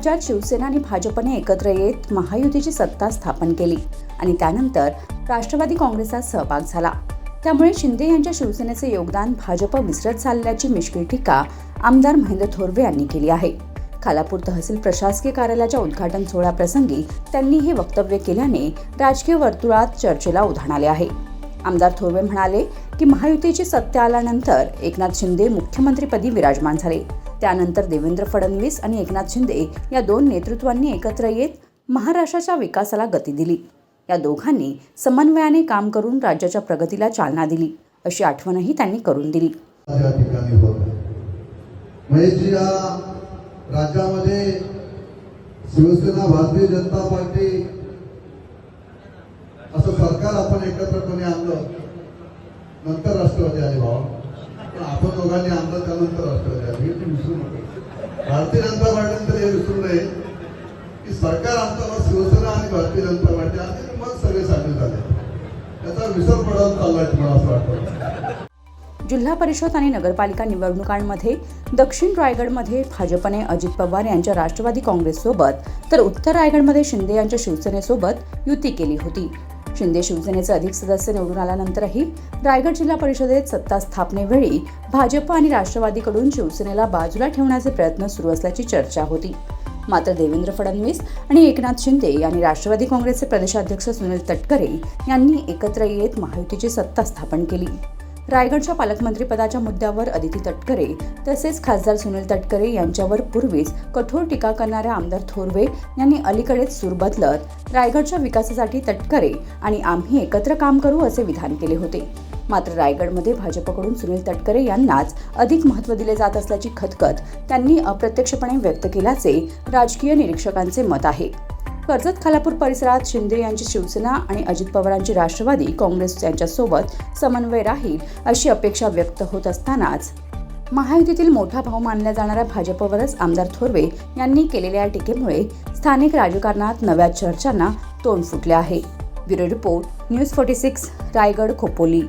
राज्यात शिवसेना आणि भाजपने एकत्र येत महायुतीची सत्ता स्थापन केली आणि त्यानंतर राष्ट्रवादी काँग्रेसचा सहभाग झाला। त्यामुळे शिंदे यांच्या शिवसेनेचे योगदान भाजप विसरत चालल्याची मिश्किल टीका आमदार महेंद्र थोरवे यांनी केली आहे। खालापूर तहसील प्रशासकीय कार्यालयाच्या उद्घाटन सोहळ्याप्रसंगी त्यांनी हे वक्तव्य केल्याने राजकीय वर्तुळात चर्चेला उधाण आले आहे। आमदार थोरवे म्हणाले की महायुतीची सत्ता आल्यानंतर एकनाथ शिंदे मुख्यमंत्रीपदी विराजमान झाले। त्यानंतर देवेंद्र फडणवीस आणि एकनाथ शिंदे या दोन नेतृत्वांनी एकत्र येत महाराष्ट्राच्या विकासाला गती दिली। या दोघांनी समन्वयाने काम करून राज्याच्या प्रगतीला चालना दिली, अशी आठवणही त्यांनी करून दिली। राज्यामध्ये शिवसेना भारतीय जनता पार्टी असं सरकार आपण एकत्रपणे आणलं, नंतर राष्ट्रवादी आले भाऊ, पण आपण दोघांनी आणलं त्यानंतर राष्ट्रवादी आले, हे विसरू नका। भारतीय जनता पार्टीनंतर हे विसरू नये की सरकार आमचं शिवसेना आणि भारतीय जनता पार्टी आणि मग सगळे सामील झाले, त्याचा विसर पडत चाललाय तुम्हाला असं वाटतं। जिल्हा परिषद आणि नगरपालिका निवडणुकांमध्ये दक्षिण रायगडमध्ये भाजपने अजित पवार यांच्या राष्ट्रवादी काँग्रेससोबत तर उत्तर रायगडमध्ये शिंदे यांच्या शिवसेनेसोबत युती केली होती। शिंदे शिवसेनेचे अधिक सदस्य निवडून आल्यानंतरही रायगड जिल्हा परिषदेत सत्ता स्थापनेवेळी भाजप आणि राष्ट्रवादीकडून शिवसेनेला बाजूला ठेवण्याचे प्रयत्न सुरू असल्याची चर्चा होती। मात्र देवेंद्र फडणवीस आणि एकनाथ शिंदे यांनी राष्ट्रवादी काँग्रेसचे प्रदेशाध्यक्ष सुनील तटकरे यांनी एकत्र येत महायुतीची सत्ता स्थापन केली। रायगडच्या पालकमंत्रीपदाच्या मुद्द्यावर अदिती तटकरे तसेच खासदार सुनील तटकरे यांच्यावर पूर्वीच कठोर टीका करणाऱ्या आमदार थोरवे यांनी अलीकडेच सूर बदलत रायगडच्या विकासासाठी तटकरे आणि आम्ही एकत्र काम करू असे विधान केले होते। मात्र रायगडमध्ये भाजपकडून सुनील तटकरे यांनाच अधिक महत्त्व दिले जात असल्याची खदखद त्यांनी अप्रत्यक्षपणे व्यक्त केल्याचे राजकीय निरीक्षकांचे मत आहे। कर्जत खालापूर परिसरात शिंदे यांची शिवसेना आणि अजित पवारांची राष्ट्रवादी काँग्रेस यांच्यासोबत समन्वय राहील अशी अपेक्षा व्यक्त होत असतानाच महायुतीतील मोठा भाऊ मानल्या जाणाऱ्या भाजपवरच आमदार थोरवे यांनी केलेल्या टीकेमुळे स्थानिक राजकारणात नव्या चर्चांना तोंड फुटले आहे। Bureau report, news 46, Raigad Khopoli.